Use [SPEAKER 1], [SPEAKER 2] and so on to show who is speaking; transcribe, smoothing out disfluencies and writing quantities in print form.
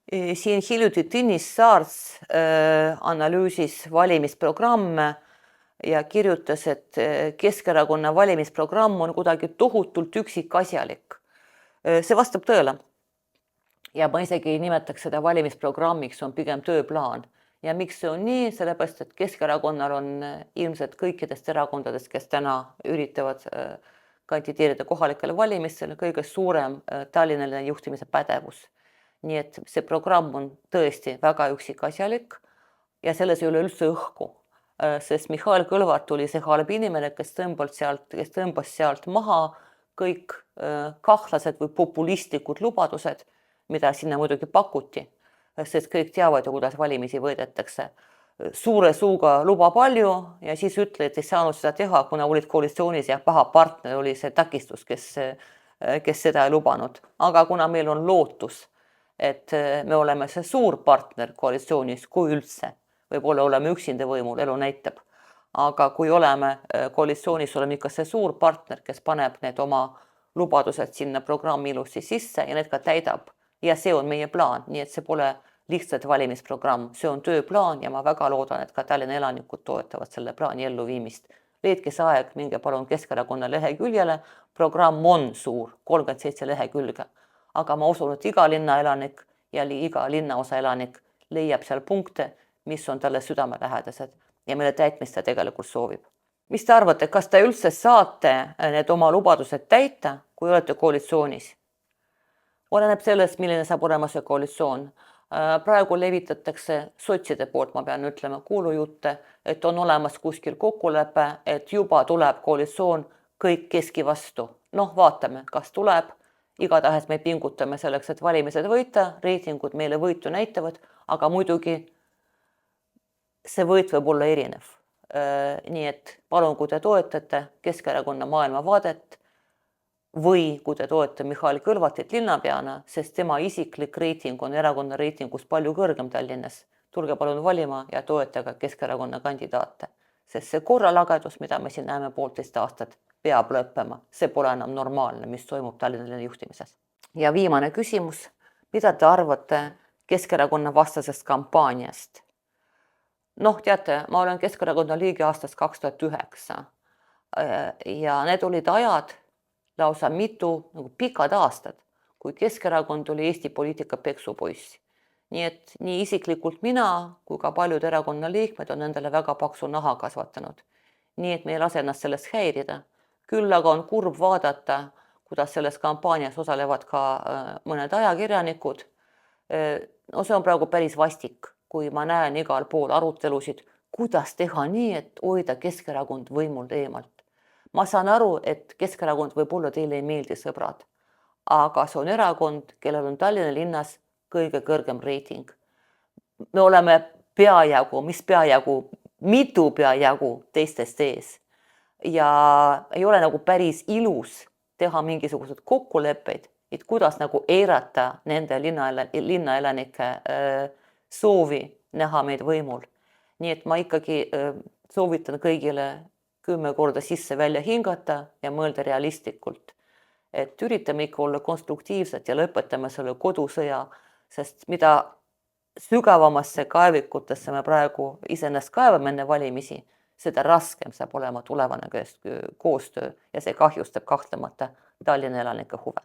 [SPEAKER 1] Siin hiljuti Tõnis Saarts analüüsis valimisprogramme ja kirjutas, et Keskerakonna valimisprogramm on kuidagi tohutult üksikasjalik. See vastab tõele. Ja ma isegi ei nimetaks seda valimisprogrammiks, on pigem tööplaan. Ja miks see on nii? Sellepärast, et Keskerakonnal on ilmselt kõikidest erakondadest, kes täna üritavad kandideerida kohalikele valimistele, kõige suurem Tallinnale juhtimise pädevus. Nii et see programm on tõesti väga üksikasjalik ja selles ei ole üldse õhku, sest Mihhail Kõlvart tuli see halb inimene, kes tõmbas sealt maha kõik kahtlased või populistlikud lubadused, mida sinna muidugi pakuti, sest kõik teavad ju, kuidas valimisi võidetakse. Suure suuga luba palju ja siis ütle, et ei saanud seda teha, kuna olid koalitsioonis ja paha partner oli see takistus, kes seda ei lubanud. Aga kuna meil on lootus, et me oleme see suur partner koalitsioonis, kui üldse, võib-olla oleme üksinda võimul, elu näitab. Aga kui oleme koalitsioonis, oleme ikka see suur partner, kes paneb need oma lubadused sinna programmi ilusti sisse ja need ka täidab. Ja see on meie plaan, nii et see pole lihtsalt valimisprogramm, see on tööplaan ja ma väga loodan, et ka Tallinna elanikud toetavad selle plaani elluviimist. Leidke see aeg, minge palun Keskerakonna leheküljele, programm on suur, 37 lehekülge. Aga ma usun, et iga linnaelanik ja iga linnaosa elanik leiab seal punkte, mis on talle südamelähedased ja mille täitmist ta tegelikult soovib. Mis te arvate, kas te üldse saate need oma lubadused täita, kui olete koalitsioonis? Oleneb sellest, milline saab olema see koalitsioon. Praegu levitatakse sotside poolt, ma pean ütlema, kuulujutte, et on olemas kuskil kokkulepe, et juba tuleb koalitsioon kõik keski vastu. Noh, vaatame, kas tuleb. Igatahes me pingutame selleks, et valimised võita, reitingud meile võitu näitavad, aga muidugi see võit võib olla erinev. Nii et palun, kui te toetate Keskerakonna maailmavaadet või kui te toetate Mihhail Kõlvartit linnapeana, sest tema isiklik reiting on erakonna reitingus palju kõrgem Tallinnas. Tulge palun valima ja toetage Keskerakonna kandidaate, sest see korralagedus, mida me siin näeme 1,5 aastat, peab lõppema. See pole enam normaalne, mis toimub Tallinna juhtimises. Ja viimane küsimus, mida te arvate Keskerakonna vastasest kampaaniast? Noh, teate, ma olen Keskerakonna liige aastast 2009 ja need olid ajad, lausa mitu pikad aastad, kui Keskerakond oli Eesti poliitika peksupoiss. Nii et nii isiklikult mina kui ka paljud erakonna liikmed on endale väga paksu naha kasvatanud. Nii et me ei lase ennast sellest häirida. Küll aga on kurb vaadata, kuidas selles kampaanias osalevad ka mõned ajakirjanikud. No see on praegu päris vastik, kui ma näen igal pool arutelusid, kuidas teha nii, et hoida Keskerakond võimult eemalt. Ma saan aru, et Keskerakond võib-olla teile ei meeldi sõbrad, aga see on erakond, kellel on Tallinna linnas kõige kõrgem reiting. Me oleme mitu peajagu teistest ees ja ei ole nagu päris ilus teha mingisugused kokkuleppeid, et kuidas nagu eirata nende linnaelanike soovi näha meid võimul. Nii et ma ikkagi soovitan kõigile 10 korda sisse välja hingata ja mõelda realistlikult. Et üritame ikka olla konstruktiivsed ja lõpetame selle kodusõja, sest mida sügavamasse kaevikutesse me praegu iseennast kaevame enne valimisi, seda raskem saab olema tulevane koostöö ja see kahjustab kahtlemata Tallinna elanike huve.